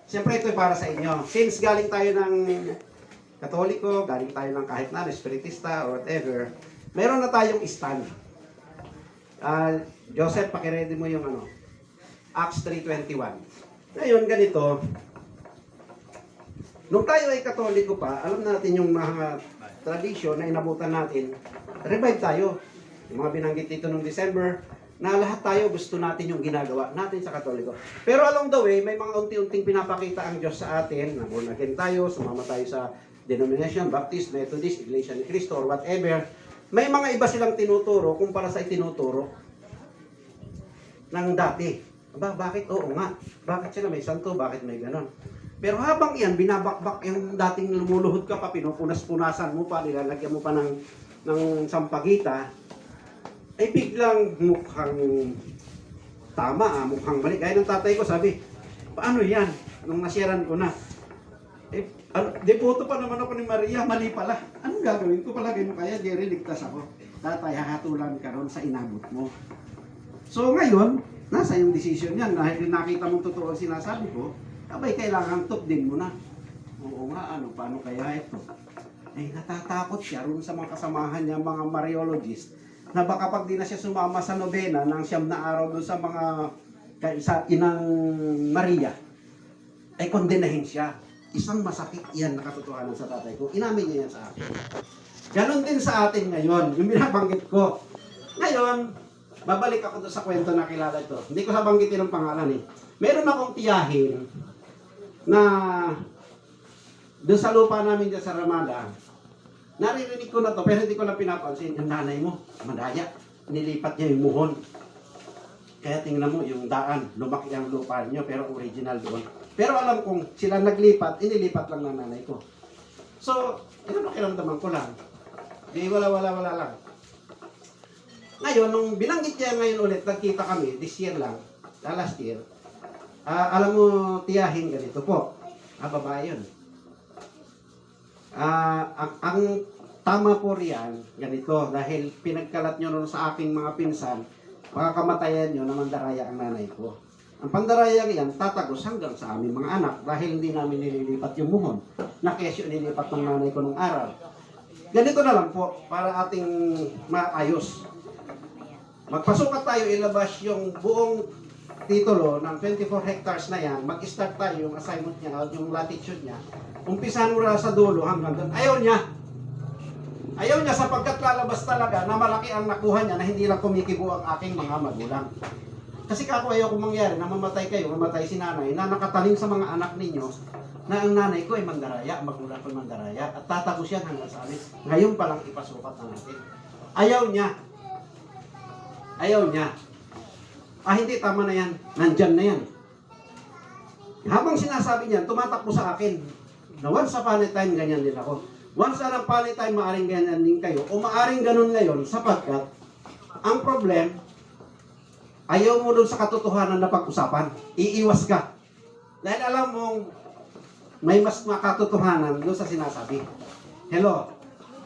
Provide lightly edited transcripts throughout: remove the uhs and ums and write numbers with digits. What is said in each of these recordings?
Siyempre ito para sa inyo. Since galing tayo ng Katoliko, galing tayo ng kahit na, Espiritista or whatever, meron na tayong stand. Joseph, pakiready mo yung Acts 3:21. Ngayon, ganito, nung tayo ay Katoliko pa, alam natin yung mga tradisyon na inabutan natin, revive tayo. Yung mga binanggit dito nung December, na lahat tayo gusto natin yung ginagawa natin sa Katoliko. Pero along the way, may mga unti-unting pinapakita ang Diyos sa atin, na born again tayo, sumama tayo sa denomination, Baptist, Methodist, Iglesia ni Cristo, or whatever. May mga iba silang tinuturo kumpara sa itinuturo ng dati. Aba, bakit? Oo nga. Bakit sila may santo? Bakit may ganon? Pero habang iyan, binabakbak yung dating lumuluhod ka pa, pinupunas-punasan mo pa, nilalagyan mo pa ng sampagita, ay biglang mukhang tama, mukhang mali. Gaya ng tatay ko, sabi, paano yan? Nung nasiyaran ko na, devoto pa naman ako ni Maria, mali pala. Anong gagawin ko pala? Ganun kaya, Jerry, ligtas ako. Tatay, hahatulan ka ron sa inabot mo. So ngayon, nasa yung decision yan. Dahil nakita mong totoo ang sinasabi ko, abay, kailangan din mo na. Oo nga, paano kaya ito? Ay, natatakot siya ron sa mga kasamahan niya, mga Mariologist, na baka pag di na siya sumama sa nobena ng 9 na araw doon sa mga sa inang Maria, ay kondenahin siya. Isang masakit yan na katotohanan sa tatay ko. Inamin niya yan sa akin. Ganon din sa atin ngayon, yung binabanggit ko. Ngayon, babalik ako doon sa kwento na kilala ito. Hindi ko sabanggitin ang pangalan eh. Meron akong tiyahin na doon sa lupa namin dyan sa Ramada, naririnig ko na to, pero hindi ko lang pinapansin. Yung nanay mo, madaya. Nilipat niya yung muhon. Kaya tingnan mo, yung daan, lumaki ang lupa niyo, pero original doon. Pero alam kong sila naglipat, inilipat lang ng nanay ko. So, ito nakiramdaman ko lang. Di wala lang. Ngayon, nung binanggit niya ngayon ulit, nagkita kami, this year lang, last year, alam mo, tiyahin ganito po. Babae yun. Ang tama po riyan, ganito, dahil pinagkalat nyo nun sa aking mga pinsan, makakamatayan nyo na mandaraya ang nanay ko. Ang pandarayang yan, tatagos hanggang sa aming mga anak, dahil hindi namin nililipat yung muhon, na kesyo nilipat ng nanay ko nung araw. Ganito na lang po, para ating maayos. Magpasukat tayo, ilabas yung buong titulo ng 24 hectares na yan, mag-start tayo yung assignment niya, yung latitude niya, umpisahan mo na sa dulo hanggang doon. Ayaw niya. Ayaw niya sapagkat lalabas talaga na malaki ang nakuha niya na hindi lang kumikibo ang aking mga magulang. Kasi kako ayaw kung mangyari na mamatay kayo, mamatay si nanay, na nakatanim sa mga anak ninyo, na ang nanay ko ay mandaraya, magulang ko ay mandaraya, at tatagos yan hanggang sa amin. Ngayon palang ipasukat na natin. Ayaw niya. Ayaw niya. Hindi, tama na yan. Nandyan na yan. Habang sinasabi niyan, tumatakbo sa akin. Na once upon a time, ganyan din ako. Once upon a time, maaring ganyan din kayo. O maaring ganun ngayon, sapagkat ang problem, ayaw mo dun sa katotohanan na pag-usapan. Iiwas ka. Dahil alam mong may mas makatotohanan doon sa sinasabi. Hello?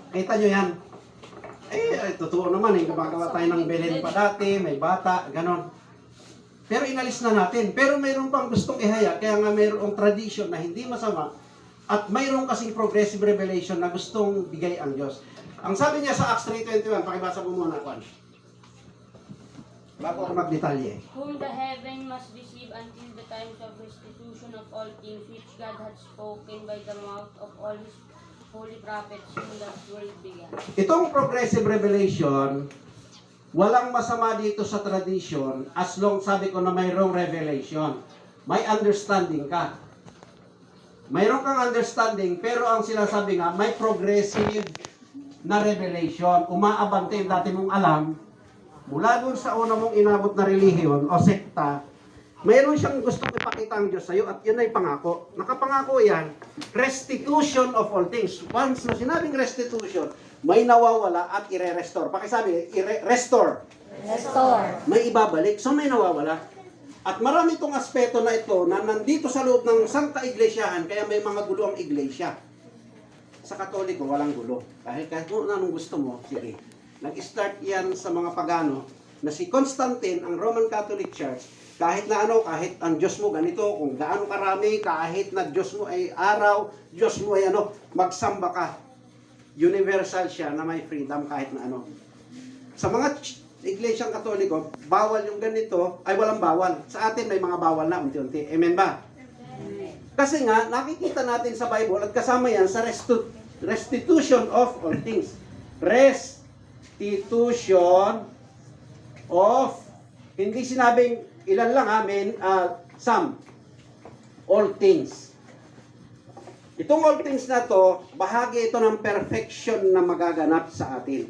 Kita nyo yan? Totoo naman eh. Gumagawa tayo ng Belen pa dati, may bata, ganon. Pero inalis na natin. Pero mayroon pang gustong ihaya. Kaya nga mayroong tradition na hindi masama. At mayroong kasing progressive revelation na gustong bigay ang Diyos. Ang sabi niya sa Acts 3:21, pakibasa mo muna, Juan. Bago ako magdetalye. Whom the heaven must receive until the times of restitution of all things which God had spoken by the mouth of all His holy prophets from the world began. Itong progressive revelation, walang masama dito sa tradition as long sabi ko na mayroong revelation. May understanding ka. Mayroon kang understanding, pero ang sinasabi nga, may progressive na revelation. Umaabante, dati mong alam, mula doon sa una mong inabot na relihiyon o sekta, mayroon siyang gustong ipakita ang Diyos sa iyo at yun ay pangako. Nakapangako yan, restitution of all things. Once na sinabing restitution, may nawawala at ire-restore. Pakisabi, restore. Restore. May ibabalik, so may nawawala. At marami itong aspeto na ito na nandito sa loob ng Santa Iglesiahan, kaya may mga gulo ang iglesia. Sa Katoliko, walang gulo. Dahil kahit kung anong gusto mo, sige. Nag-start yan sa mga pagano na si Constantine, ang Roman Catholic Church, Kahit na ano, kahit ang Diyos mo ganito, kung gaano karami, kahit na Diyos mo ay araw, Diyos mo ay ano, magsamba ka. Universal siya na may freedom kahit na ano. Sa mga iglesyang katoliko, bawal yung ganito, ay walang bawal. Sa atin may mga bawal na unti-unti. Amen ba? Kasi nga, nakikita natin sa Bible at kasama yan sa restitution of all things. Restitution of, hindi sinabing ilan lang amen, some. All things. Itong all things na to, bahagi ito ng perfection na magaganap sa atin.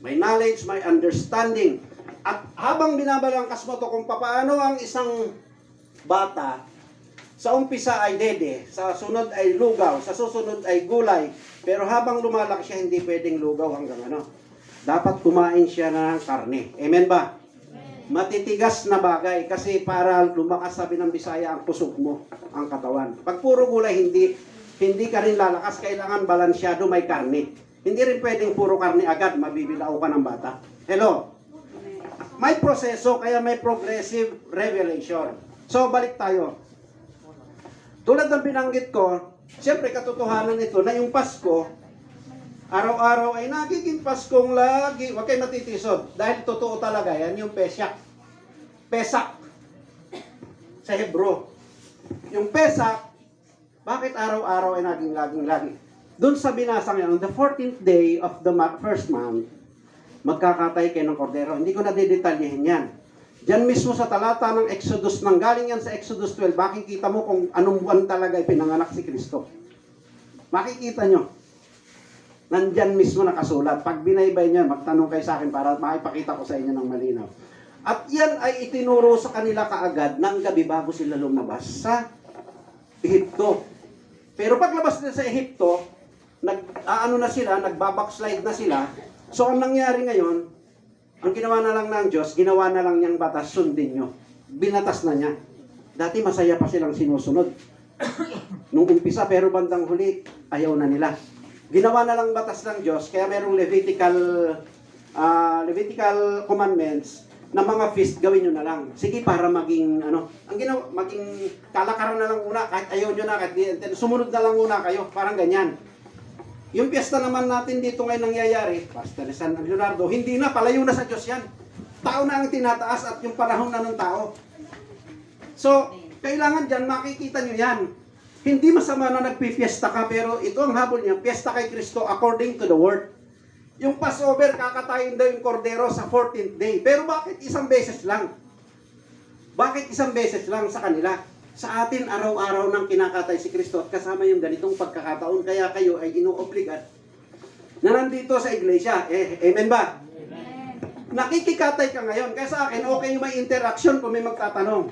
May knowledge, may understanding. At habang binabalangkas mo to kung paano ang isang bata, sa umpisa ay dede, sa sunod ay lugaw, sa susunod ay gulay, pero habang lumalaki siya, hindi pwedeng lugaw hanggang ano. Dapat kumain siya ng karne. Amen ba? Matitigas na bagay kasi para lumakas, sabi ng Bisaya, ang pusog mo, ang katawan. Pag puro gulay, hindi ka rin lalakas, kailangan balansyado, may karne. Hindi rin pwedeng puro karne agad, mabibilao ka ng bata. Hello? May proseso, kaya may progressive revelation. So, balik tayo. Tulad ng binanggit ko, siyempre katotohanan ito na yung Pasko, araw-araw ay nagiging Paskong lagi. Huwag kayo matitisod. Dahil totoo talaga yan, yung Pesak. Pesak. Sa Hebro. Yung Pesak, bakit araw-araw ay naging laging-lagi? Doon sa binasang yan, on the 14th day of the first month, magkakatay kayo ng kordero. Hindi ko na didetalyehin yan. Diyan mismo sa talata ng Exodus, nang galing yan sa Exodus 12, makikita mo kung anong buwan talaga ipinanganak si Kristo. Makikita nyo. Nandyan mismo nakasulat. Pag binaybay nyo, magtanong kayo sa akin para makipakita ko sa inyo ng malinaw. At yan ay itinuro sa kanila kaagad ng gabi bago sila lumabas sa Ehipto. Pero paglabas nila sa Ehipto, nagbabackslide na sila. So ang nangyari ngayon, ang ginawa na lang ng Diyos, ginawa na lang niyang batas, sundin nyo. Binatas na niya. Dati masaya pa silang sinusunod. Nung umpisa, pero bandang huli, ayaw na nila. Ginawa na lang batas ng Diyos, kaya merong Levitical commandments na mga feast, gawin nyo na lang. Sige, para maging, maging kalakaran na lang muna, kahit ayaw nyo na, kahit sumunod na lang muna kayo, parang ganyan. Yung piyesta naman natin dito ngayon nangyayari, Pastor San Leonardo, hindi na, palayo na sa Diyos yan. Tao na ang tinataas at yung panahon na ng tao. So, kailangan dyan, makikita nyo yan. Hindi masama na nagpipiesta ka, pero ito ang habol niya, piyesta kay Kristo according to the word. Yung Passover, kakatayin daw yung kordero sa 14th day. Pero bakit isang beses lang? Bakit isang beses lang sa kanila? Sa atin, araw-araw nang kinakatay si Kristo at kasama yung ganitong pagkakataon, kaya kayo ay inuobligat na nandito sa iglesia. Amen ba? Amen. Nakikikatay ka ngayon. Kaya sa akin, okay yung may interaction kung may magtatanong.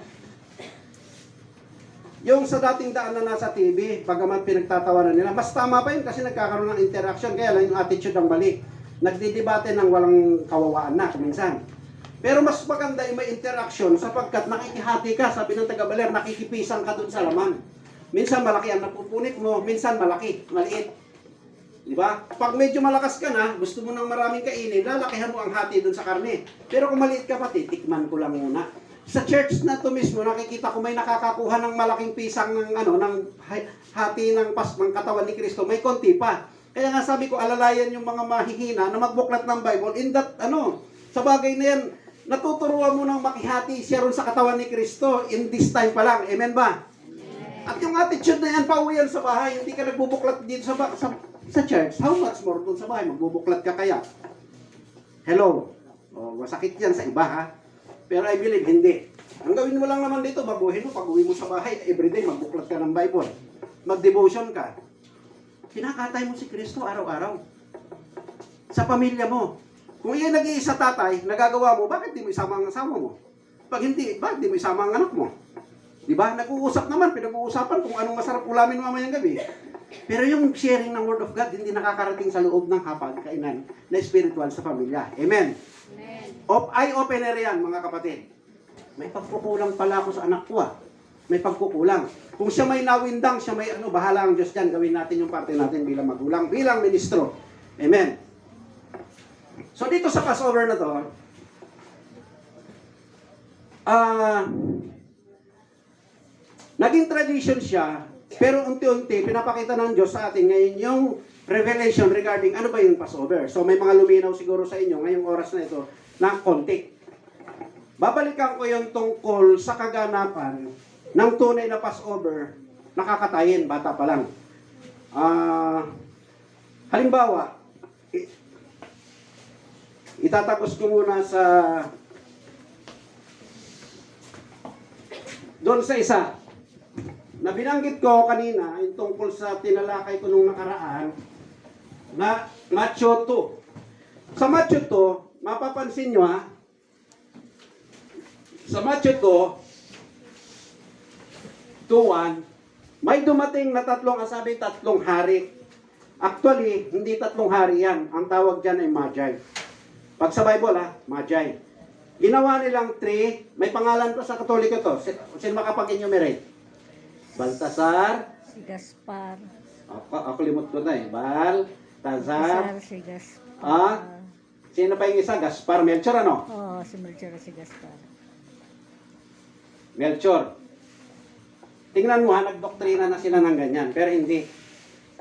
Yung sa dating daan na nasa TV, pagamat pinagtatawanan nila, mas tama pa yun kasi nagkakaroon ng interaction. Kaya lang yung attitude ang mali. Nagdidebate ng walang kawawaan na kuminsan. Pero mas maganda yung may interaction sapagkat nakikihati ka, sabi ng taga-baler, nakikipisan ka dun sa laman. Minsan malaki ang napupunit mo, minsan maliit. Di ba? Pag medyo malakas ka na, gusto mo ng maraming kainin, lalakihan mo ang hati dun sa karne. Pero kung maliit ka pati, tikman ko lang muna. Sa church na to mismo, nakikita ko may nakakakuha ng malaking pisang ng hati ng katawan ni Kristo, may konti pa. Kaya nga sabi ko, alalayan yung mga mahihina na magbuklat ng Bible in that, sa bagay na yan, natuturuan mo ng makihati siya ron sa katawan ni Kristo in this time pa lang. Amen ba? Amen. At yung attitude na yan, pauwi yan sa bahay, hindi ka nagbubuklat dito sa church. How much more dun sa bahay? Magbubuklat ka kaya? Hello? Masakit yan sa iba, ha? Pero I believe, hindi. Ang gawin mo lang naman dito, baguhin mo, pag-uwi mo sa bahay, everyday, magbuklat ka ng Bible. Mag-devotion ka. Kinakatay mo si Kristo araw-araw. Sa pamilya mo. Kung iyan nag-iisa tatay, nagagawa mo, bakit di mo isama ang asawa mo? Pag hindi, bakit di mo isama ang anak mo? Di ba? Nag-uusap naman, pinag-uusapan kung anong masarap ulamin mamayang gabi. Pero yung sharing ng Word of God, hindi nakakarating sa loob ng hapag-kainan na spiritual sa pamilya. Amen? Amen. Eye-opener yan, mga kapatid. May pagkukulang pala ako sa anak ko, May pagkukulang. Kung siya may nawindang, siya may bahala ang Diyos dyan. Gawin natin yung parte natin bilang magulang, bilang ministro. Amen. So dito sa Passover na to, ah, naging tradition siya, pero unti-unti pinapakita ng Diyos sa atin ngayon yung revelation regarding ano ba yung Passover. So may mga luminaw siguro sa inyo ngayong oras na ito na konti. Babalikan ko yung tungkol sa kaganapan ng tunay na Passover, nakakatayin, bata pa lang. Halimbawa, itatapos ko muna sa doon sa isa na binanggit ko kanina, yung tungkol sa tinalakay ko nung nakaraan, na Matthew 2. Sa Matthew 2, mapapansin nyo ha, sa Matthew 2:1, may dumating na tatlong hari. Actually, hindi tatlong hari yan. Ang tawag dyan ay Magi. Pag sa Bible ha, Magi. Ginawa nilang 3, may pangalan pa sa Katoliko to. Sino makapag-enumerate? Baltasar. Si Gaspar. Ako limot ko na eh. Baltasar. Si Gaspar. Sino pa yung isa? Gaspar. Melchor ano? Oo, si Melchor si Gaspar. Melchor. Tingnan mo ha, nagdoktrina na sila ng ganyan. Pero hindi.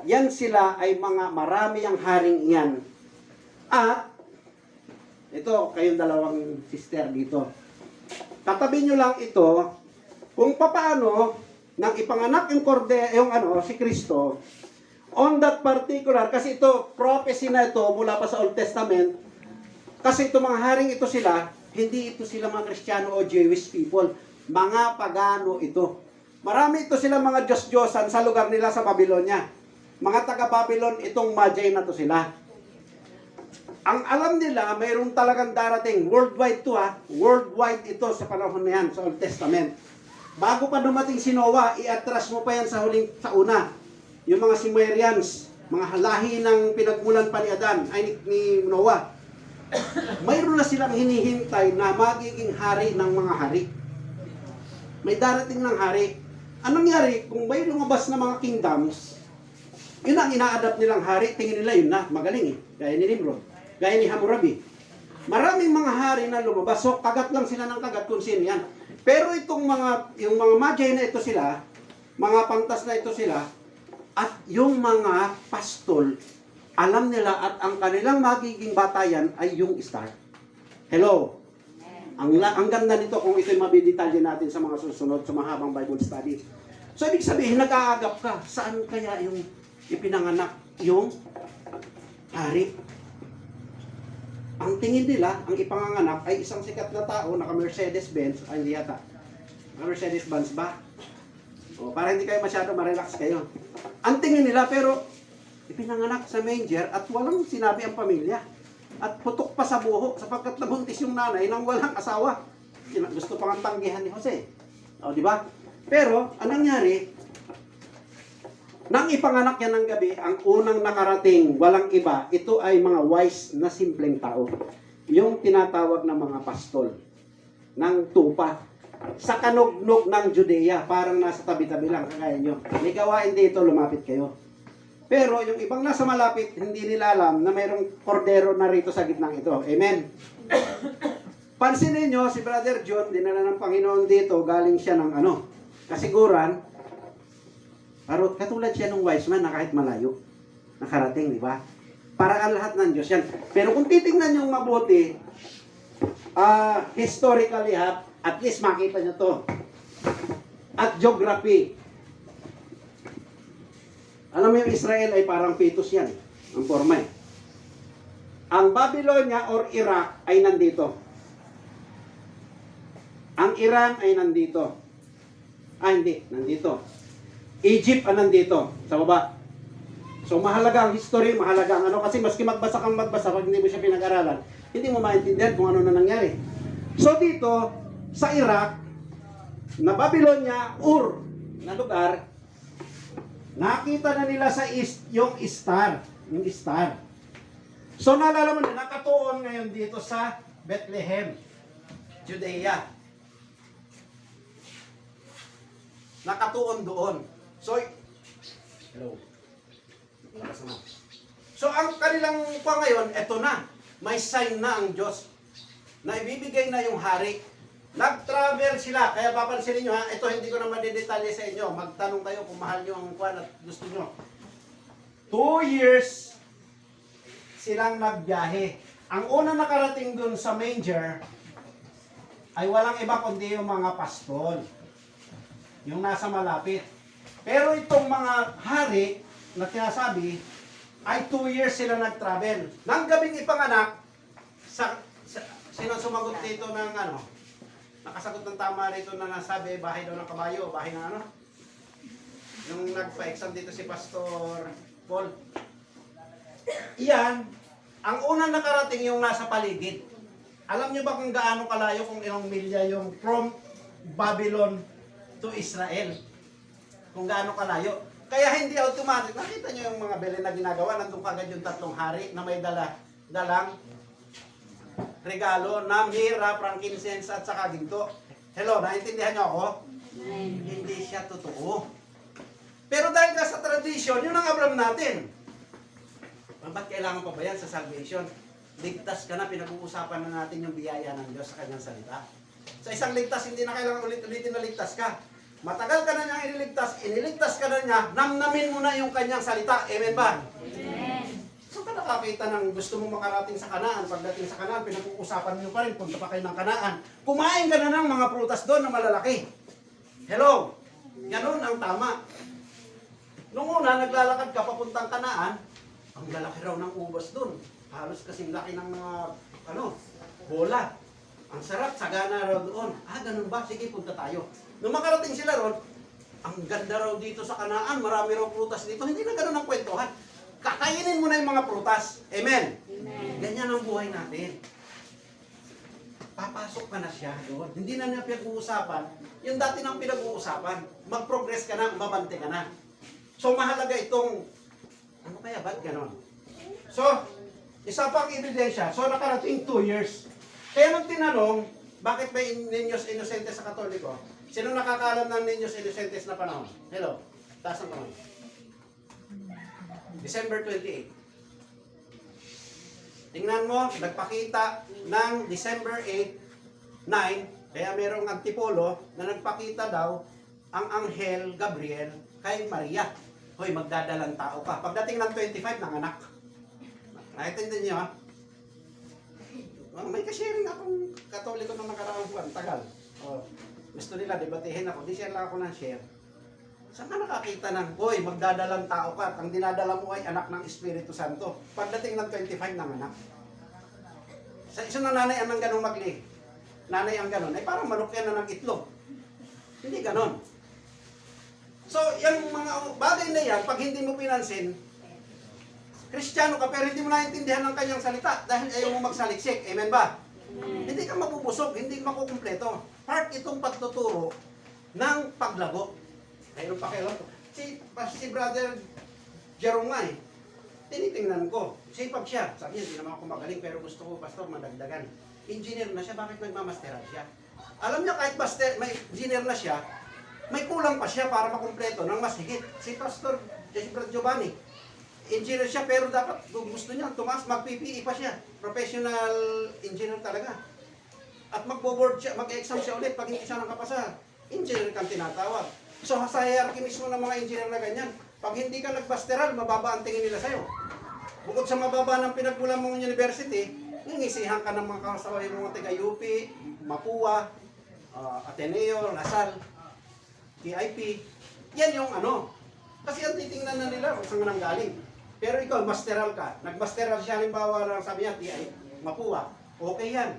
Yan sila ay mga marami ang haring iyan. At, ito, kayong dalawang sister dito. Tatabi nyo lang ito, kung paano, nang ipanganak yung si Kristo, on that particular, kasi ito, prophecy na ito, mula pa sa Old Testament, kasi ito mga haring ito sila, hindi ito sila mga Kristiyano o Jewish people, mga pagano ito. Marami ito sila mga Diyos-Diyosan sa lugar nila sa Babylonia. Mga taga-Babylon, itong Magi na to sila. Ang alam nila, mayroong talagang darating, worldwide to ha, worldwide ito sa panahon na yan, sa Old Testament. Bago pa dumating si Noah, i-atras mo pa yan sa una. Yung mga Sumerians, mga lahi ng pinagmulan pa ni Adan, ay ni Noah. Mayroon na silang hinihintay na magiging hari ng mga hari. May darating ng hari. Anong nangyari? Kung may lumabas na mga kingdoms, yun ang ina-adapt nilang hari, tingin nila yun na, magaling eh. Gaya ni Nimrod, gaya ni Hammurabi. Maraming mga hari na lumabas, so kagat lang sila ng kagat kung sino yan. Pero yung mga Magi na ito sila, mga pantas na ito sila, at yung mga pastol, alam nila at ang kanilang magiging batayan ay yung star. Hello? Ang ganda nito kung ito'y mabidetalye natin sa mga susunod, sa mahabang Bible study. So, ibig sabihin, nag-aagap ka. Saan kaya yung ipinanganak yung hari? Ang tingin nila, ang ipanganganak ay isang sikat na tao, naka-Mercedes-Benz, ay hindi yata. Naka-Mercedes-Benz ba? O, para hindi kayo masyado ma-relax kayo. Ang tingin nila, pero ipinanganak sa manger at walang sinabi ang pamilya. At putok pa sa buho sapagkat nabuntis yung nanay nang walang asawa. Gusto pang tanggihan ni Jose. O, di ba? Pero, anong nangyari? Nang ipanganak yan ng gabi, ang unang nakarating, walang iba, ito ay mga wise na simpleng tao. Yung tinatawag na mga pastol ng tupa. Sa kanugnog ng Judea, parang nasa tabi-tabi lang, kagaya nyo. May gawain dito, lumapit kayo. Pero yung ibang nasa malapit, hindi nila alam na mayroong kordero na rito sa gitnang ito. Amen? Pansinin nyo, si Brother John, dinala ng Panginoon dito, galing siya ng kasiguran. Katulad siya ng wise man na kahit malayo, nakarating, di ba? Para ang lahat ng Diyos yan. Pero kung titingnan nyo mabuti, historically at least makita nyo to. At geography. Alam mo yung Israel ay parang fetus yan. Ang forma eh. Ang Babylonia or Iraq ay nandito. Ang Iran ay nandito. Hindi. Nandito. Egypt ay nandito. Sa baba. So mahalaga ang history, mahalaga ang kasi maski magbasa kang magbasa, pag hindi mo siya pinag-aralan, hindi mo maintindihan kung ano na nangyari. So dito, sa Iraq, na Babylonia, Ur, na lugar, nakita na nila sa east yung star. Yung star. So naalala mo na, nakatuon ngayon dito sa Bethlehem, Judea. Nakatuon doon. So, hello. So ang kanilang ngayon, eto na. May sign na ang Diyos na ibibigay na yung hari. Nag-travel sila, kaya papansinin nyo ha, ito hindi ko na madidetalye sa inyo. Magtanong kayo kung mahal nyo ang kwan at gusto nyo. 2 years silang nagbiyahe. Ang una nakarating dun sa manger ay walang iba kundi yung mga pastol. Yung nasa malapit. Pero itong mga hari na tinasabi ay 2 years sila nag-travel. Nang gabing ipanganak, sino sumagot dito ng ano? Nakasagot ng tama rito na nasabi, bahay daw ng kabayo, bahay ng ano? Yung nagpa-exam dito si Pastor Paul. Iyan, ang unang nakarating yung nasa paligid. Alam nyo ba kung gaano kalayo, kung ilang milya yung from Babylon to Israel? Kung gaano kalayo. Kaya hindi automatic. Nakita nyo yung mga belen na ginagawa, nandun kagad yung 3 hari na may dalang regalo na mira, frankincense at saka ginto. Hello, naintindihan nyo ako? Hindi siya totoo. Pero dahil nga sa tradition, yun ang Abraham natin. Ba't kailangan pa ba yan sa salvation? Ligtas ka na, pinag-uusapan na natin yung biyaya ng Diyos sa kanyang salita. Sa isang ligtas, hindi na kailangan ulit-ulitin na ligtas ka. Matagal ka na niyang iniligtas ka na niya, namnamin mo na yung kanyang salita. Amen ba? Amen. Saan ka nakakita ng gusto mo makarating sa Kanaan? Pagdating sa Kanaan, pinag-uusapan nyo pa rin, punta pa kayo ng Kanaan. Kumain ka na ng mga prutas doon na malalaki. Hello? Ganun ang tama. Nung una, naglalakad ka papuntang Kanaan, ang lalaki raw ng ubas doon. Halos kasing laki ng mga, bola. Ang sarap, sagana raw doon. Ganun ba? Sige, punta tayo. Nung makarating sila ron, ang ganda raw dito sa Kanaan, marami raw prutas dito. Hindi na ganun ang kwentuhan. Kakainin mo na yung mga prutas. Amen? Amen. Ganyan ang buhay natin. Papasok ka na siya doon. Hindi na niya pinag-uusapan. Yung dati nang pinag-uusapan, mag-progress ka na, mabante ka na. So, mahalaga itong, ano kaya, ba't ganon? So, isa pang ebidensya. So, nakarating 2 years. Kaya nung tinanong, bakit may Niños Inocentes sa Katoliko? Sino nakakaalam ng Niños Inocentes na panahon? Hello? Taas ang kamay. December 28. Tingnan mo, nagpakita ng December 8, 9, kaya merong antipolo na nagpakita daw ang Anghel Gabriel kay Maria. Hoy, magdadalang tao ka. Pagdating ng 25, nanganak. Nakitindi niyo ha? May ka-sharing akong Katoliko ng nakaraang buwan. Tagal. Gusto nila, debatihin ako. Di share lang ako ng share. Saan ka nakakita ng, hoy, magdadalang tao ka, ang dinadala mo ay anak ng Espiritu Santo. Pagdating ng 25 ng anak. Sa isang nanay ang ganong magli. Nanay ang ganon. Ay parang manok yan na ng itlog. Hindi ganon. So, yung mga bagay na yan, pag hindi mo pinansin, Kristiyano ka pero hindi mo naintindihan ng kanyang salita dahil ayaw mo magsaliksik. Amen ba? Amen. Hindi ka mabubusog, hindi ka makukumpleto. Part itong pagtuturo ng paglago. Mayroon pa kayo. Si Brother Jerome nga eh. Tinitingnan ko. Sipag siya. Sabi niya, hindi naman ako magaling pero gusto ko, Pastor, madagdagan. Engineer na siya, bakit nagmamasteral siya? Alam niya kahit may engineer na siya, may kulang pa siya para makumpleto ng mas higit. Si Pastor Giovanni, engineer siya pero dapat kung gusto niya tumaas, mag-PPE pa siya. Professional engineer talaga. At magbo-board siya, mag-exam siya ulit pag hindi siya nakapasa. Engineer kang tinatawag. So sa hierarchy mismo ng mga engineer na ganyan, pag hindi ka nagpasteral, mababa ang tingin nila sa'yo. Bukod sa mababa ng pinagmulan mong university, ngisihan ka ng mga kasaway mga taga-UP, Mapua, Ateneo, Lasal, TIP. Yan yung ano. Kasi ang titingnan na nila kung saan nanggaling. Pero ikaw, masteral ka. Nagmasteral siya, halimbawa lang sabi niya, TIP, Mapua. Okay yan.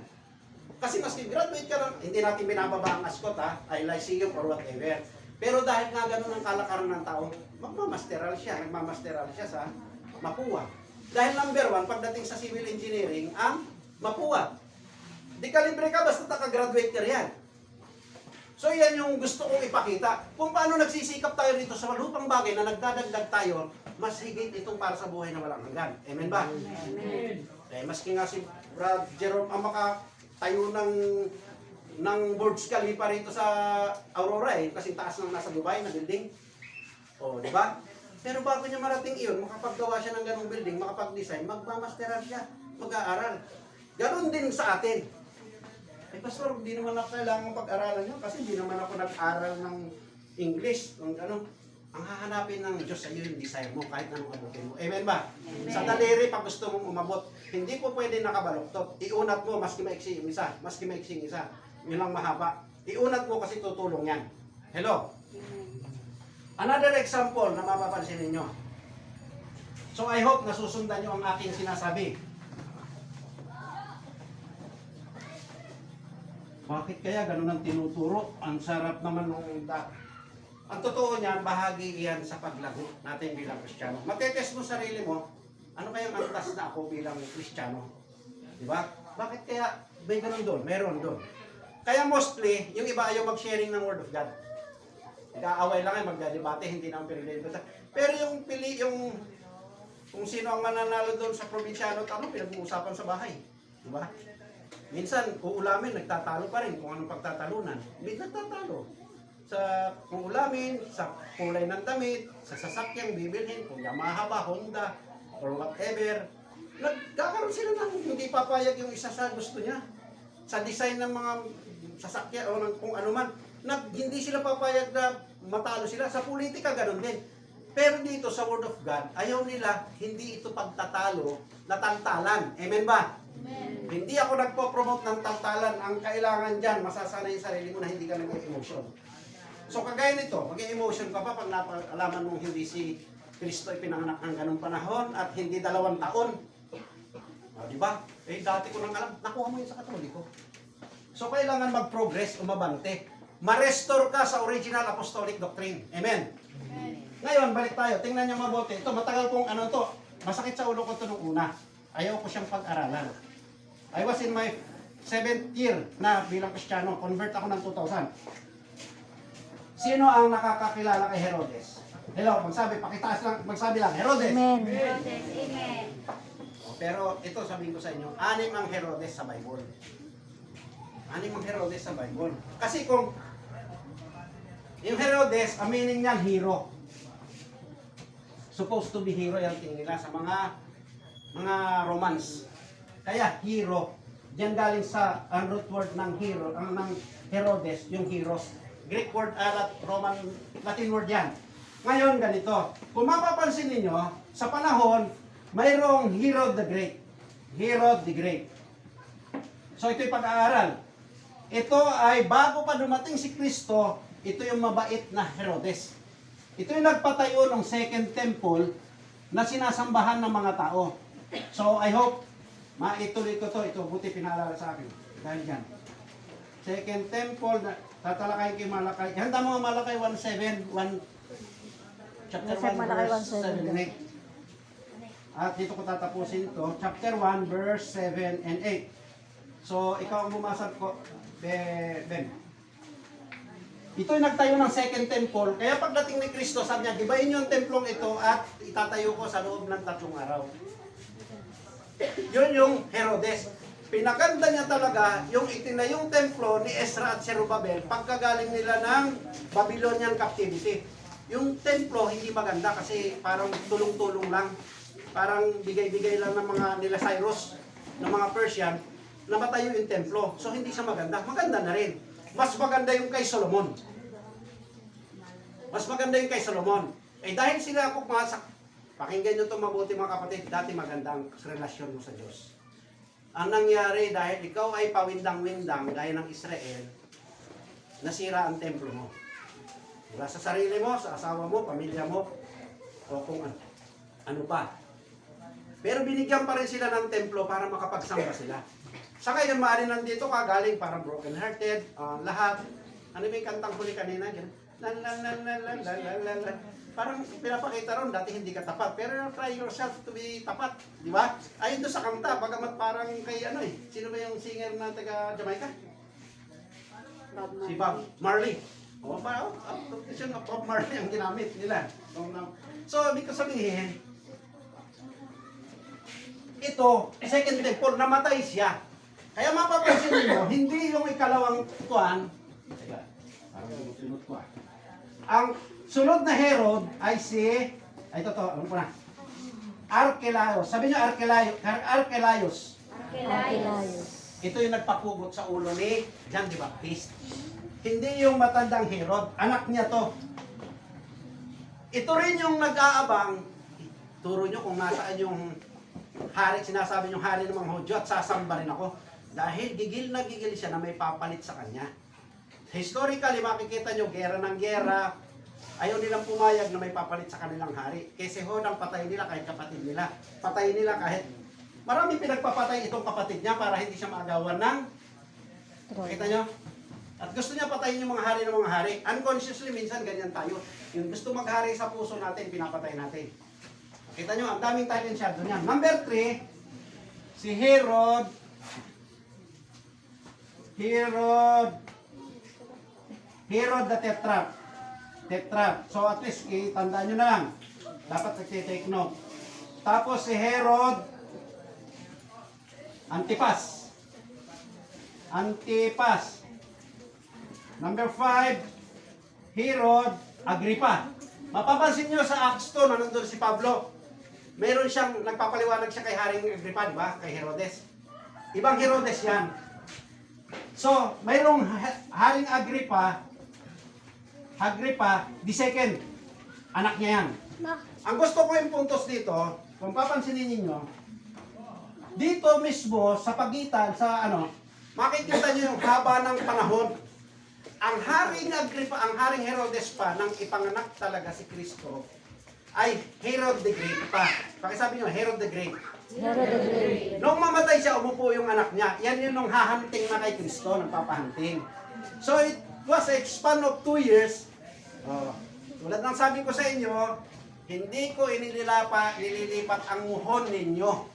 Kasi maski graduate ka lang, hindi natin binababa ang ascot ay Lyceum or whatever. Pero dahil nga ganun ang kalakaran ng tao, magmamasteral siya, nagmamasteral siya sa Mapua. Dahil number 1, pagdating sa civil engineering, ang Mapua. Di kalibre ka, basta nakagraduate ka riyan. So yan yung gusto kong ipakita. Kung paano nagsisikap tayo dito sa malupang bagay na nagdadagdag tayo, mas higit itong para sa buhay na walang hanggan. Amen ba? Amen. Eh, maski nga si Brad Jerome ang makatayo ng Burj Khalifa rito sa Aurora kasi taas ng nasa Dubai na building. O, di ba? Pero bago niya marating iyon, makapaggawa siya ng ganung building, makapag-design, magmamasteral siya, mag-aaral. Ganon din sa atin. Ay, Pastor, hindi naman ako kailangan pag-aralan yun kasi hindi naman ako nag-aral ng English. Ang ang hahanapin ng Diyos sa iyo yung desire mo kahit anong abutin mo. Amen ba? Amen. Sa daliri, pag gusto mong umabot, hindi po pwede nakabaluktot. Iunat mo, maski maiksi yung isa, maski maiksi yung isa. Yun lang mahaba. Iunat mo kasi tutulong yan. Hello? Another example na mapapansin ninyo. So I hope nasusundan nyo ang aking sinasabi. Bakit kaya ganun ang tinuturo? Ang sarap naman ng Ang totoo niyan, bahagi iyan sa paglago natin bilang Kristiyano. Matetest mo sarili mo, ano kayang antas na ako bilang Kristiyano? Di ba? Bakit kaya may ganun doon? Meron doon. Kaya mostly, yung iba ayaw mag-sharing ng Word of God. Nag-aaway lang ay magdadebate, hindi naman pinili. Pero yung kung sino ang mananalo doon sa probinsyano at ano, pinag-uusapan sa bahay. Di ba? Minsan, uulamin, nagtatalo pa rin kung anong pagtatalunan. Hindi nagtatalo. Sa uulamin, sa kulay ng damit, sa sasakyang bibilhin, kung Yamaha ba, Honda, or whatever. Nagkakaroon sila ng hindi papayag yung isa sa gusto niya. Sa design ng mga sasakyan o ng kung ano man, hindi sila papayag na matalo sila. Sa politika, ganun din. Pero dito sa Word of God, ayaw nila, hindi ito pagtatalo na tantalan. Amen ba? Amen. Hindi ako nagpo-promote ng tantalan. Ang kailangan dyan, masasanay yung sarili mo na hindi ka nag-emotion. So kagaya nito, mag-emotion ka pa pag napalaman mong hindi si Kristo ay pinanganak ng ganung panahon at hindi 2 taon. Di ba? Eh dati ko nang alam, nakuha mo yun sa Katoliko. So kailangan mag-progress, umabante. Ma-restore ka sa original apostolic doctrine. Amen? Ngayon, balik tayo. Tingnan niyo mabuti. Ito, matagal kong ano to. Masakit sa ulo ko to nung una. Ayaw ko siyang pag-aralan. I was in my 7th year na bilang Kristiyano. Convert ako ng 2000. Sino ang nakakakilala kay Herodes? Hello, magsabi, pakitaas lang, magsabi lang, Herodes. Amen. Amen. Pero ito sabihin ko sa inyo, 6 ang Herodes sa Bible. 6 ang Herodes sa Bible. Kasi kung yung Herodes, ang meaning niyan, hero. Supposed to be hero yung tingin nila sa mga Romans. Kaya hero. Diyan galing sa ang root word ng hero, ang ng Herodes, yung heroes. Greek word, Latin word yan. Ngayon, ganito. Kung mapapansin ninyo, sa panahon, mayroong Herod the Great. Herod the Great. So, ito'y pag-aaral. Ito ay, bago pa dumating si Kristo, ito yung mabait na Herodes. Ito yung nagpatayo ng second temple na sinasambahan ng mga tao. So, I hope, maituloy ko to. Ito, buti pinaalala sa akin. Dahil dyan. Second temple, tatalakay kay Malakay. Handa mo Malakay 1:7, chapter 1, Malakay verse 7 1:7. and 8. At dito ko tatapusin ito, chapter 1, verse 7 and 8. So, ikaw ang bumasag ko, Ben. Ito yung nagtayo ng second temple. Kaya pagdating ni Kristo, sabi niya, gibayin niyo ang templong ito at itatayo ko sa loob ng 3 araw. Yun yung Herodes. Pinaganda niya talaga yung itinayong templo ni Ezra at Zerubbabel pagkagaling nila ng Babylonian captivity. Yung templo hindi maganda kasi parang tulong-tulong lang. Parang bigay-bigay lang ng mga nila Cyrus, ng mga Persian, na matayo yung templo. So hindi siya maganda. Maganda na rin. Mas maganda yung kay Solomon. Mas maganda yung kay Solomon. Eh dahil sila pumasak, pakinggan nyo ito mabuti mga kapatid, dati maganda ang relasyon mo sa Diyos. Ang nangyari dahil ikaw ay pawindang-windang gaya ng Israel, nasira ang templo mo. Diba? Sa sarili mo, sa asawa mo, pamilya mo, o kung ano pa. Pero binigyan pa rin sila ng templo para makapagsamba sila. Sa ngayon, maaaring nandito ka, galing parang broken-hearted, lahat. Ano ba yung kantang huli kanina? Parang pinapakita ron, dati hindi ka tapat. Pero try yourself to be tapat. Di ba? Ayun doon sa kanta, bagamat parang kay sino ba yung singer na taga Jamaica? Si Bob Marley. O, parang, competition of Bob Marley ang ginamit nila. So, ibig ko sabihin, ito, second temple, namatay siya. Kaya mapapansin niyo, hindi yung ikalawang kuwan, ang sunod na Herod ay ano po na? Archelaus. Sabi niyo Archelaus. Archelaus. Ito yung nagpapugot sa ulo ni John the Baptist. Hindi yung matandang Herod, anak niya to. Ito rin yung nag-aabang, turo nyo kung nasaan yung hari, sinasabi yung hari ng mga Hudyo at sasamba rin ako. Dahil gigil na gigil siya na may papalit sa kanya. Historically, makikita nyo, gera ng gera, ayaw nilang pumayag na may papalit sa kanilang hari. Kasi hodang patay nila kahit kapatid nila. Patay nila kahit marami pinagpapatay itong kapatid niya para hindi siya maagawan ng... Makita nyo? At gusto niya patayin yung mga hari ng mga hari. Unconsciously, minsan ganyan tayo. Yung gusto maghari sa puso natin, pinapatay natin. Kita nyo, ang daming talensyado niyan. Number 3, si Herod the Tetrarch. So at least, tandaan nyo na lang. Dapat nag-take note. Tapos si Herod Antipas. Number 5, Herod Agrippa. Mapapansin nyo sa Acts 2 na nandun si Pablo. Meron siyang, nagpapaliwanag siya kay Haring Agrippa, di ba? Kay Herodes. Ibang Herodes yan. So, mayroong Haring Agrippa the second. Anak niya yan. Ang gusto ko yung puntos dito, kung papansinin niyo, dito mismo sa pagitan sa makikita niyo yung haba ng panahon. Ang Haring Agrippa, ang Haring Herodes pa nang ipanganak talaga si Kristo ay Herod the Great pa. Pakisabi niyo, Herod the Great. Herod the Great. Nung mamatay siya, umupo yung anak niya. Yan yung nung hahanting na kay Kristo, nagpapahanting. So it was a span of 2 years. Tulad ng sabi ko sa inyo, hindi ko nililipat ang muhon ninyo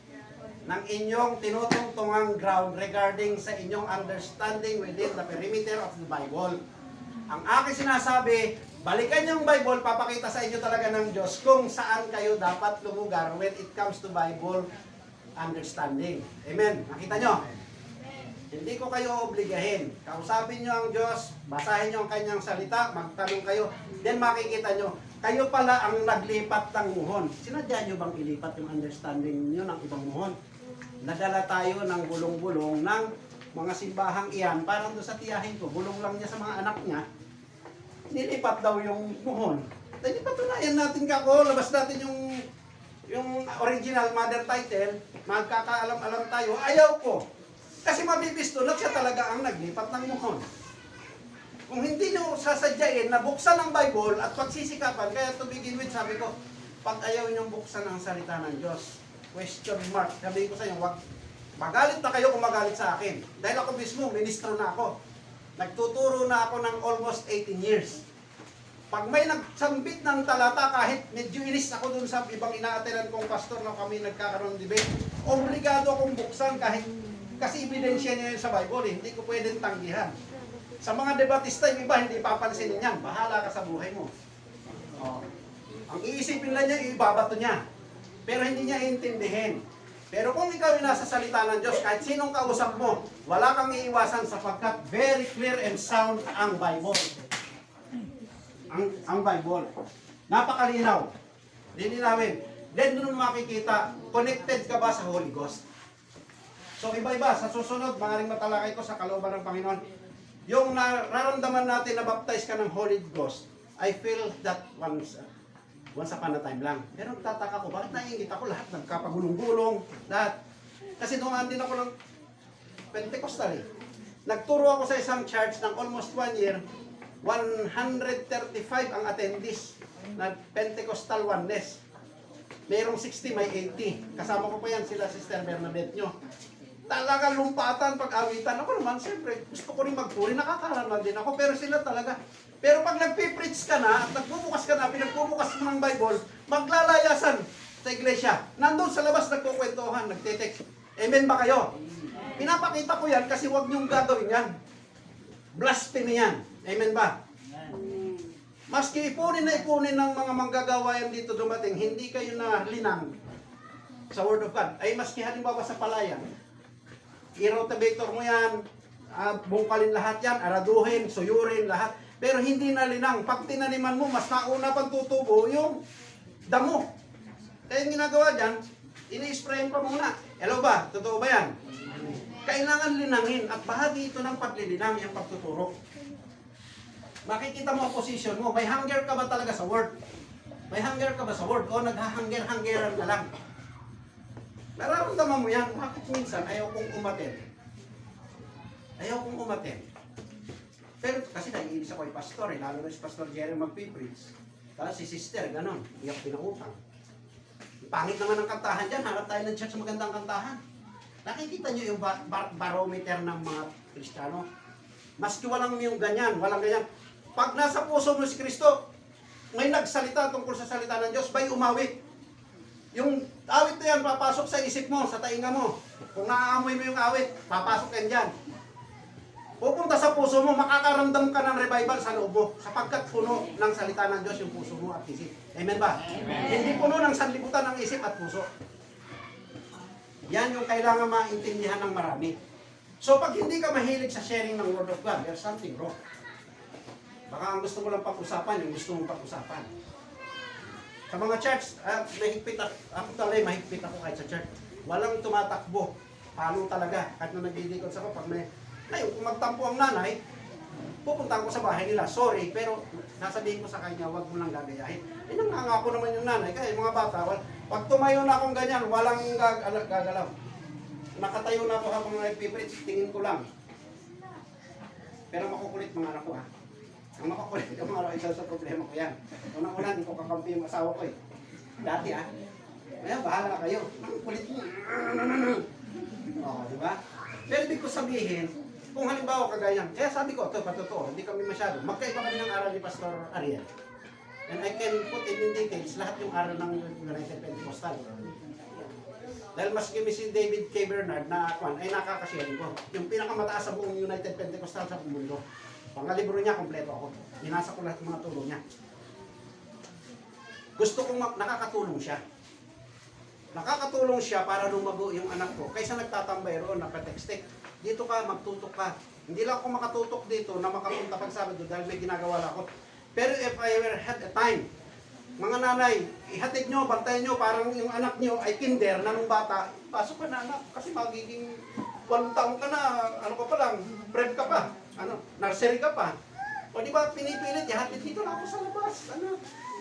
ng inyong tinutungtungang ground regarding sa inyong understanding within the perimeter of the Bible. Ang aking sinasabi, balikan yung Bible, papakita sa inyo talaga ng Diyos kung saan kayo dapat lumugar when it comes to Bible understanding. Amen. Nakita nyo? Hindi ko kayo obligahin. Kausapin nyo ang Diyos, basahin nyo ang kanyang salita, magtanong kayo, then makikita nyo, kayo pala ang naglipat ng muhon. Sinadya nyo bang ilipat yung understanding nyo ng ibang muhon? Nadala tayo ng bulong-bulong ng mga simbahang iyan, parang doon sa tiyahin ko, bulong lang niya sa mga anak niya, nilipat daw yung muhon. Dahil patunayan natin kako, labas natin yung original mother title, magkakaalam-alam tayo, ayaw ko. Kasi mabibistunat siya talaga ang naglipat ng muhon. Kung hindi nyo sasadyain na buksan ang Bible at pagsisikapan, kaya to begin with, sabi ko, pag ayaw nyo buksan ang salita ng Diyos, question mark, sabihin ko sa inyo, wag, magalit na kayo kung magalit sa akin. Dahil ako mismo, ministro na ako. Nagtuturo na ako ng almost 18 years. Pag may nagsambit ng talata, kahit medyo inis ako dun sa ibang inaatiran kong pastor na kami nagkakaroon ng debate, obligado akong buksan kahit kasi ebidensya niya yun sa Bible, hindi ko pwedeng tanggihan. Sa mga debatista, yung iba, hindi papansinin yan. Bahala ka sa buhay mo. Ang iisipin lang niya, ibabato niya. Pero hindi niya iintindihin. Pero kung ikaw yung nasa salita ng Diyos, kahit sinong kausap mo, wala kang iiwasan sapagkat very clear and sound ang Bible. Ang Bible. Napakalinaw. Lilinawin. Then doon makikita, connected ka ba sa Holy Ghost? So iba-iba, sa susunod, maaaring matalakay ko sa kalooban ng Panginoon. Yung nararamdaman natin na baptize ka ng Holy Ghost, I feel that once upon a time lang. Pero tataka ko, bakit naiingit ako lahat? Nagkapagulong-gulong, lahat. Kasi dumaan din ako ng Pentecostal eh. Nagturo ako sa isang church ng almost 1 year, 135 ang attendees na Pentecostal oneness. Mayroong 60, may 80. Kasama ko pa yan sila Sister Bernadette nyo. Talaga lumpatan, pag-awitan. Ako naman, siyempre, gusto ko rin magpuri, nakakaraman din ako, pero sila talaga. Pero pag nagpipreach ka na, at nagbubukas ka na, pinagbubukas mo ng Bible, maglalayasan sa iglesia. Nandun sa labas, nagkukwentuhan, nagtitext. Amen ba kayo? Pinapakita ko yan kasi huwag niyong gagawin yan. Blasphemy yan. Amen ba? Maski ipunin na ipunin ng mga manggagawa yan dito dumating, hindi kayo na linang sa Word of God. Ay maski halimbawa sa palayan, i-rotabator mo yan, bungkalin lahat yan, araduhin, suyurin lahat. Pero hindi na linang. Pag tinaniman mo, mas nauna pang tutubo yung damo. Kaya yung ginagawa dyan, ini-sprayin pa muna. Hello ba? Totoo ba yan? Kailangan linangin at bahagi ito ng paglilinang, yung pagtuturo. Makikita mo ang position mo. May hunger ka ba talaga sa word? May hunger ka ba sa word? O naghahanger-hangeran ka lang? Nararamdaman mo yan. Bakit minsan ayaw kong umaten? Ayaw kong umaten. Pero kasi naiinis ako kay pastor, lalo na si Pastor Jerry magpipreach. Tapos si sister, ganon, iyak pinautang. Pangit naman ang kantahan dyan, hanap tayo ng church magandang kantahan. Nakikita nyo yung barometer ng mga Kristiyano? Maski walang yung ganyan, walang ganyan. Pag nasa puso mo si Kristo, may nagsalita tungkol sa salita ng Diyos, bay umawit. Yung awit na yan, papasok sa isip mo, sa tainga mo. Kung naaamoy mo yung awit, papasok yan dyan. Pupunta sa puso mo, makakaramdam ka ng revival sa loob mo, sapagkat puno ng salita ng Diyos yung puso mo at isip. Amen ba? Amen. Hindi puno ng sanlibutan ng isip at puso. Yan yung kailangan maintindihan ng marami. So pag hindi ka mahilig sa sharing ng Word of God, there's something wrong. Baka ang gusto mo lang pag-usapan, yung gusto mong pag-usapan. Sa mga church, mahigpit mahigpit ako kahit sa church. Walang tumatakbo. Paano talaga? Kahit na nagdidikot sa ako, pag may... Ngayon, kung magtampo ang nanay, pupunta ko sa bahay nila. Sorry, pero nasabihin ko sa kanya, huwag mo lang gagayahin. Nangangako naman yung nanay. Kaya yung mga bata, pag tumayo na akong ganyan, walang gagalaw. Nakatayo na ako habang nagpipreach, tingin ko lang. Pero makukulit mga anak ko ha. Ang makukulit yung mga anak, isa sa problema ko yan. Unang-una, hindi ko kakampi yung asawa ko eh. Dati ha. Ngayon, bahala na kayo. Ang kulit mo. Oo, di ba? Pero ibig ko sabihin, kung halimbawa kagayan, kaya sabi ko, ito patotoo, hindi kami masyado. Magkaiba kami ng aral ni Pastor Ariel. And I can put in details lahat yung aral ng United Pentecostal. Dahil mas kami si David K. Bernard na ay nakakasharing ko. Yung pinakamataas sa buong United Pentecostal sa mundo. Pangalibro niya, kompleto ako. Binasa ko lahat ng mga tulong niya. Gusto kong nakakatulong siya. Nakakatulong siya para lumago yung anak ko. Kaysa nagtatambay roon, nakatekstik. Dito ka, magtutok ka. Hindi lang ako makatutok dito na makapunta pag Sabado dahil may ginagawa lang ako. Pero if I ever had a time, mga nanay, ihatid nyo, bantayan nyo, parang yung anak nyo ay kinder na nung bata, pasok ka na anak, kasi magiging 1 taon ka na, ano ka pa lang, prep ka pa, nursery ka pa. O di ba pinipilit, ihatid dito lang ako sa labas,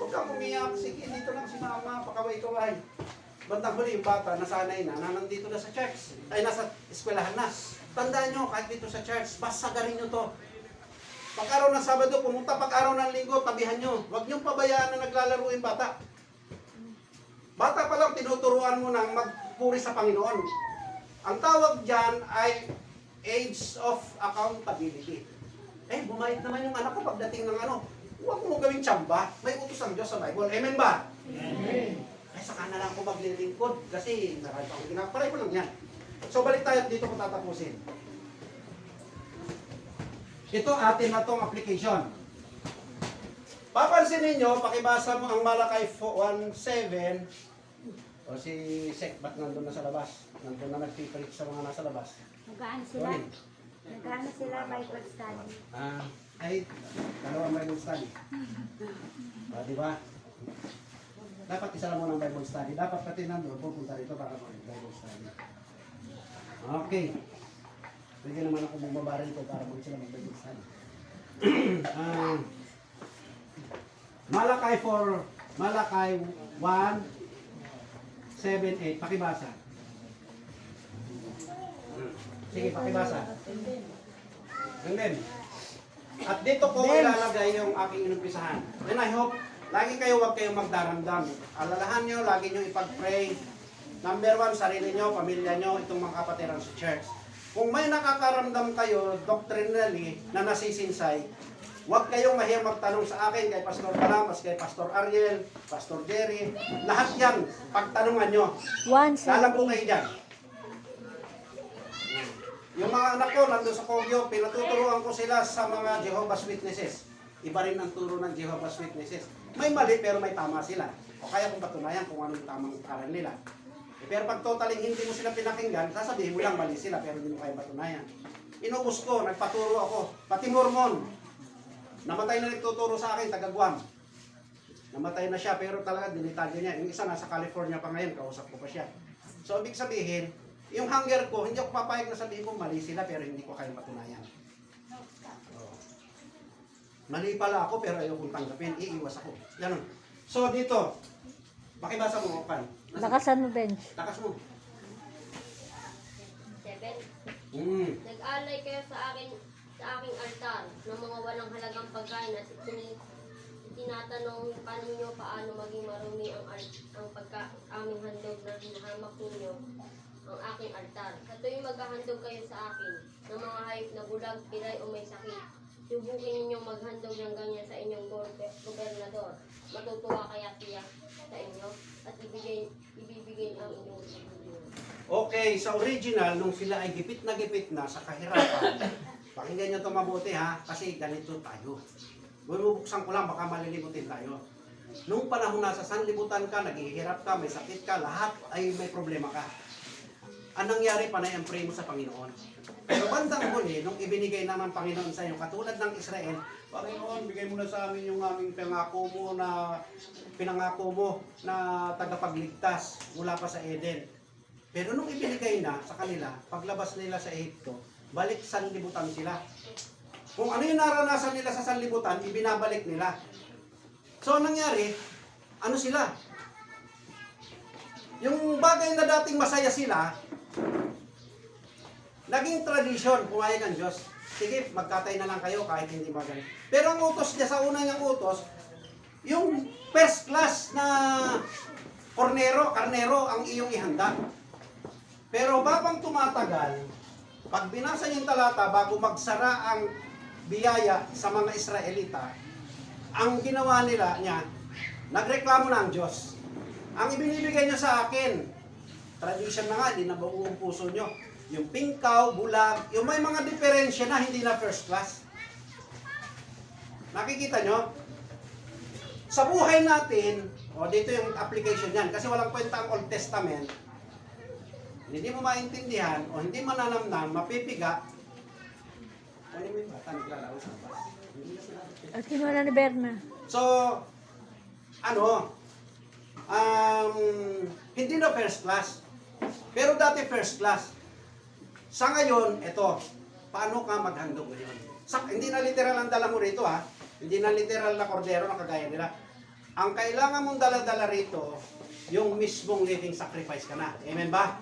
huwag kang umiyak, sige, dito lang si mama, pakaway-kaway. Bandang huli yung bata, nasanay na nandito na sa church, ay nasa eskwelahan na. Tandaan nyo, kahit dito sa church, basagarin nyo to. Pag-araw ng Sabado, pumunta pag-araw ng Linggo, tabihan nyo. Huwag nyo pabayaan na naglalaro yung bata. Bata pa lang, tinuturuan mo ng magpuri sa Panginoon. Ang tawag dyan ay age of accountability. Bumait naman yung anak ko pagdating ng huwag mo gawing tsamba. May utos ang Diyos sa Bible. Amen ba? Amen. Saka na lang ako maglilingkod kasi marami pa akong ginagawa. Pareho lang yan. So balik tayo dito kung tatapusin. Ito atin na tong application. Papansin ninyo, pakibasa mo ang Malakay 1:7. O si Sek, ba't nandun na sa labas? Nandun na nagpipreach sa mga nasa labas. Nagkaan sila? Nagkaan sila Bible study. Ay, dalawang Bible study. Di ba? Dapat isa lang mo ng Bible study. Dapat pati nandun, pupunta rito para mag-Bible study. Okay. Pwede naman ako bumaba rito para sila mag-Bible study. Malakay 1:7-8. Pakibasa. Sige, pakibasa. And then, at dito ko ilalagay yung aking inumpisahan. And I hope lagi huwag kayong magdaramdam. Alalahan nyo, lagi nyo ipag-pray. Number 1, sarili nyo, pamilya nyo, itong mga kapatiran sa church. Kung may nakakaramdam kayo doctrinally na nasisinsay, huwag kayong mahiyang magtanong sa akin, kay Pastor Balamas, kay Pastor Ariel, Pastor Jerry. Lahat yan, pagtanungan nyo. Lalang ko kayo dyan. Yung mga anak ko, nandun sa Kogyo, pinatuturuan ko sila sa mga Jehovah's Witnesses. Iba rin ang turo ng Jehovah's Witnesses. May mali pero may tama sila. O kaya kung patunayan kung anong tamang aral nila. Pero pag totaling hindi mo sila pinakinggan, sasabihin mo lang mali sila pero hindi mo kaya patunayan. Inubos ko, nagpaturo ako. Pati Mormon. Namatay na nagtuturo sa akin, taga Guam. Namatay na siya pero talaga detalye niya. Yung isa nasa California pa ngayon, kausap ko pa siya. So ibig sabihin, Yung hunger ko, hindi ako papayag na sabihin ko, mali sila pero hindi ko kaya patunayan. Oh. Mali pala ako pero ayokong tanggapin, iiwas ako. Ganun. So dito, pakibasa mo, Okan. Lakasan mo, bench. Takas mo. 7. Mm. Nag-alay kayo sa aking altar ng mga walang halagang pagkain at tinatanong pa ninyo paano maging marumi ang aming handog na hinahamak ninyo ang aking altar. Sa tuwing maghahandog kayo sa akin ng mga hayop na bulag, pilay o may sakit, subukin ninyong maghandog ng ganyan sa inyong gobernador. Matutuwa kaya siya sa inyo at ibibigay ang inyong sabunin. Okay, sa original, nung sila ay gipit na sa kahirapan, pakinggan nyo ito mabuti ha, kasi ganito tayo. Bubuksan ko lang, baka malilimutin tayo. Nung panahon na sa sanlibutan ka, naghihirap ka, may sakit ka, lahat ay may problema ka. Anong nangyari, panay ang pray mo sa Panginoon. Pero bandang huli, nung ibinigay naman Panginoon sa iyo, katulad ng Israel, Panginoon, bigay mo na sa amin yung aming pinangako mo na tagapagligtas mula pa sa Eden. Pero nung ibinigay na sa kanila, paglabas nila sa Ehipto, balik sanlibutan sila. Kung ano yung naranasan nila sa sanlibutan, ibinabalik nila. So, anong nangyari? Ano sila? Yung bagay na dating masaya sila, naging tradisyon, pumayag ang Diyos. Sige, magkatay na lang kayo kahit hindi magaling. Pero ang utos niya sa una niyang utos, yung first class na karnero ang iyong ihanda. Pero babang tumatagal, pag binasa niyo yung talata bago magsara ang biyaya sa mga Israelita, ang ginawa niya, nagreklamo na ang Diyos. Ang ibinibigay niyo sa akin, tradition na nga, hindi na buong puso niyo. Yung pingkaw, bulag, yung may mga diferensya na hindi na first class. Nakikita nyo? Sa buhay natin, dito yung application yan, kasi walang kwenta ang Old Testament, hindi mo maintindihan o hindi mananamnam, mapipiga. Ano mo yung bata naglalaro sa bus? At kinuha ni Berna. So, hindi na first class. Pero dati first class. Sa ngayon, ito, paano ka maghandog ngayon? Hindi na literal ang dala mo rito ha. Hindi na literal na kordero na kagaya nila. Ang kailangan mong dala-dala rito, yung mismong living sacrifice ka na. Amen ba?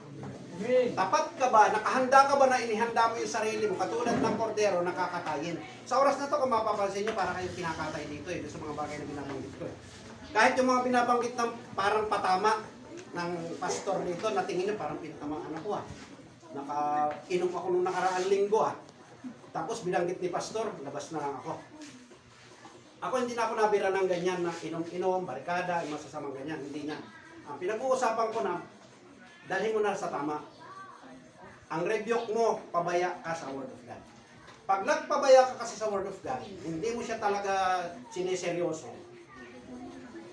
Amen. Tapat ka ba? Nakahanda ka ba na inihanda mo yung sarili mo katulad ng kordero na kakatayin? Sa oras na to, kung mapapansin nyo, para kayong kinakatay dito sa mga bagay na binabanggit ko. Kahit yung mga binabanggit ng parang patama ng pastor dito, natingin nyo parang pinatamang anak ko Nakainom ako nung nakaraang linggo Tapos binanggit ni pastor, labas na lang ako. Ako hindi na ako nabira ng ganyan na inom-inom, barikada, masasamang ganyan. Hindi na. Ang pinag-uusapan ko na, dalhin mo na sa tama. Ang rebuke mo, pabaya ka sa Word of God. Pag nagpabaya ka kasi sa Word of God, hindi mo siya talaga siniseryoso.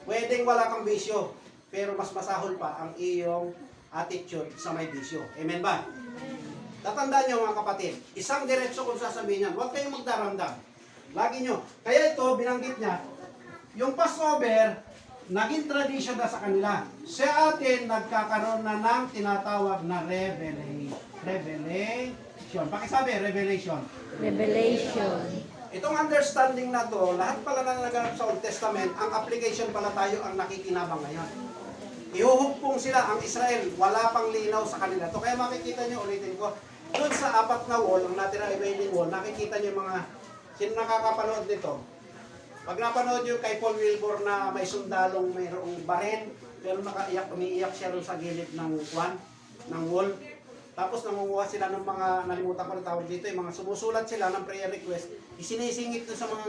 Pwedeng wala kang bisyo, pero mas masahol pa ang iyong attitude sa may bisyo. Amen ba? Tatandaan nyo mga kapatid, isang diretso kung sasabihin yan, huwag kayong magdaramdam. Lagi nyo. Kaya ito, binanggit niya, yung Passover, naging tradition na sa kanila. Sa atin, nagkakaroon na ng tinatawag na revelation. Pakisabi, revelation. Revelation. Itong understanding na to, lahat pala na naganap sa Old Testament, ang application pala tayo ang nakikinabang ngayon. Ihuhugpong sila ang Israel, wala pang linaw sa kanila to. Kaya makikita nyo, ulitin ko, doon sa apat na wall, ang natira evading wall, nakikita nyo yung mga, sino nakakapanood nito? Pag napanood nyo kay Paul Wilbur na may sundalong mayroong baril, pero umiiyak siya rin sa gilid ng wall. Tapos nangunguha sila ng mga, nalimutan ko na tawag dito, yung mga sumusulat sila ng prayer request, isinisingit doon sa mga,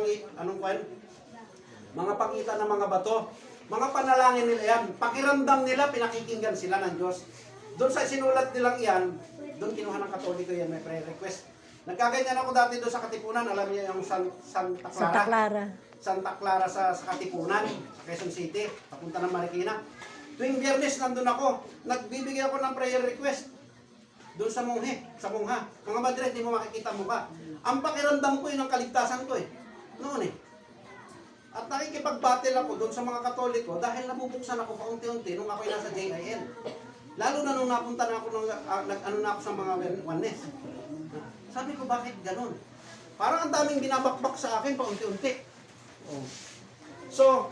mga pagitan ng mga bato. Mga panalangin nila yan. Pakiramdam nila, pinakikinggan sila ng Diyos. Doon sa sinulat nilang yan, doon kinuha ng Katoliko yan, may prayer request. Nagkaganyan ako dati doon sa Katipunan, alam niyo yung Santa Clara. Santa Clara sa Katipunan, Quezon City, papunta ng Marikina. Tuwing Biyernes nandun ako, nagbibigay ako ng prayer request. Doon sa mungha. Mga madre, hindi mo makikita mukha. Ang pakiramdam ko yun ang kaligtasan ko Noon At nakikipag-battle ako doon sa mga Katoliko dahil nabubuksan ako paunti-unti nung ako'y nasa JIN. Lalo na nung napunta na ako, nag-ano na ako sa mga oneness. Sabi ko, bakit ganun? Parang ang daming binabakbak sa akin paunti-unti. Oh. So,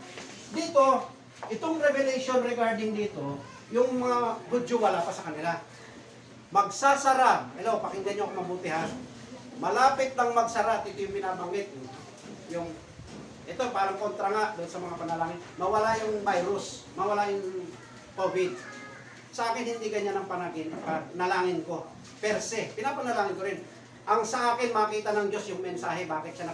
dito, itong revelation regarding dito, yung mga Hudyo wala pa sa kanila. Magsasara. Hello, pakinggan nyo ako mabuti ha. Malapit lang magsara. Ito yung binabanggit. Yung, ito parang kontra nga doon sa mga panalangin. Mawala yung virus. Mawala yung COVID. Sa akin, hindi ganyan ang nalangin ko. Per se. Pinapanalangin ko rin. Ang sa akin, makita ng Diyos yung mensahe, bakit siya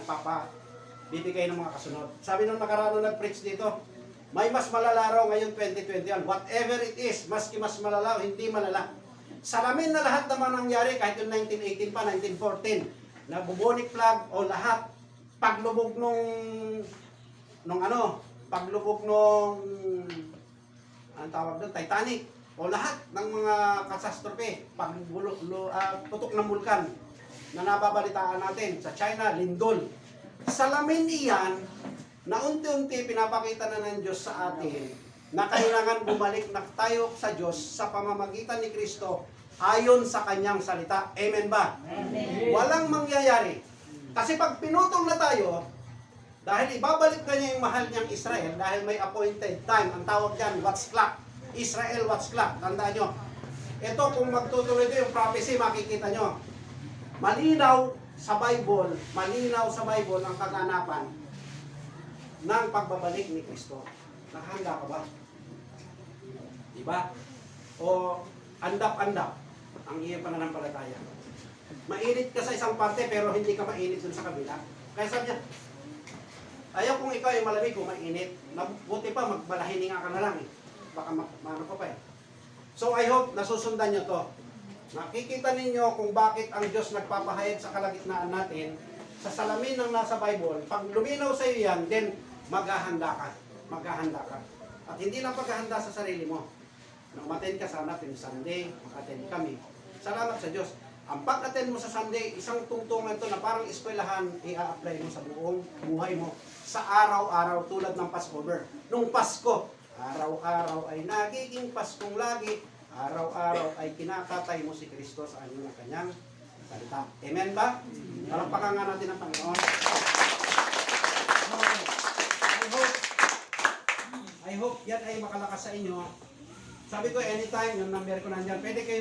bibigay ng mga kasunod. Sabi nung nakaraan nung nag-preach dito, may mas malala raw ngayon 2021. Whatever it is, maski mas malala o hindi malala. Salamin na lahat naman nangyari, kahit yung 1918 pa, 1914, na bubonic plague o lahat, paglubog paglubog nung, anong tawag doon, Titanic, o lahat ng mga katastrofe, putok ng bulkan, na nababalitaan natin sa China, lindol. Salamin iyan, na unti-unti pinapakita na ng Diyos sa atin na kailangan bumalik na tayo sa Diyos sa pamamagitan ni Kristo ayon sa kanyang salita. Amen ba? Amen. Walang mangyayari. Kasi pag pinutol na tayo, dahil ibabalik na niya yung mahal niyang Israel, dahil may appointed time, ang tawag dyan, watch clock. Israel watch clock. Tandaan nyo. Ito, kung magtutuloy ito yung prophecy, makikita nyo. Malinaw sa Bible ang kaganapan ng pagbabalik ni Kristo. Nakahanda ka ba? Diba? O andap-andap ang iyong pananampalataya. Mainit ka sa isang parte pero hindi ka mainit dun sa kabila. Kaya sabi niya, ayaw kung ikaw ay malamig o mainit. Buti pa, magbalahininga ka na lang eh. Baka mano ka pa eh. So I hope nasusundan nyo to. Nakikita ninyo kung bakit ang Diyos nagpapahayag sa kalagitnaan natin sa salamin ng nasa Bible. Pag luminaw sa iyo yan, then maghahanda ka. Maghahanda ka. At hindi lang paghahanda sa sarili mo. Nang umattend ka sana tuwing Sunday, mag-attend kami. Salamat sa Diyos. Ang pag-attend mo sa Sunday, isang tungtungan to na parang eskwelahan, i-apply mo sa buong buhay mo. Sa araw-araw tulad ng Passover. Nung Pasko, araw-araw ay nagiging Paskong lagi. Araw-araw ay kinakatay mo si Kristo sa anyo ng kanyang salita. Amen ba? Palakpakan nga natin ang Panginoon. I hope yan ay makalakas sa inyo. Sabi ko anytime, yung number ko nandiyan, pwede kayo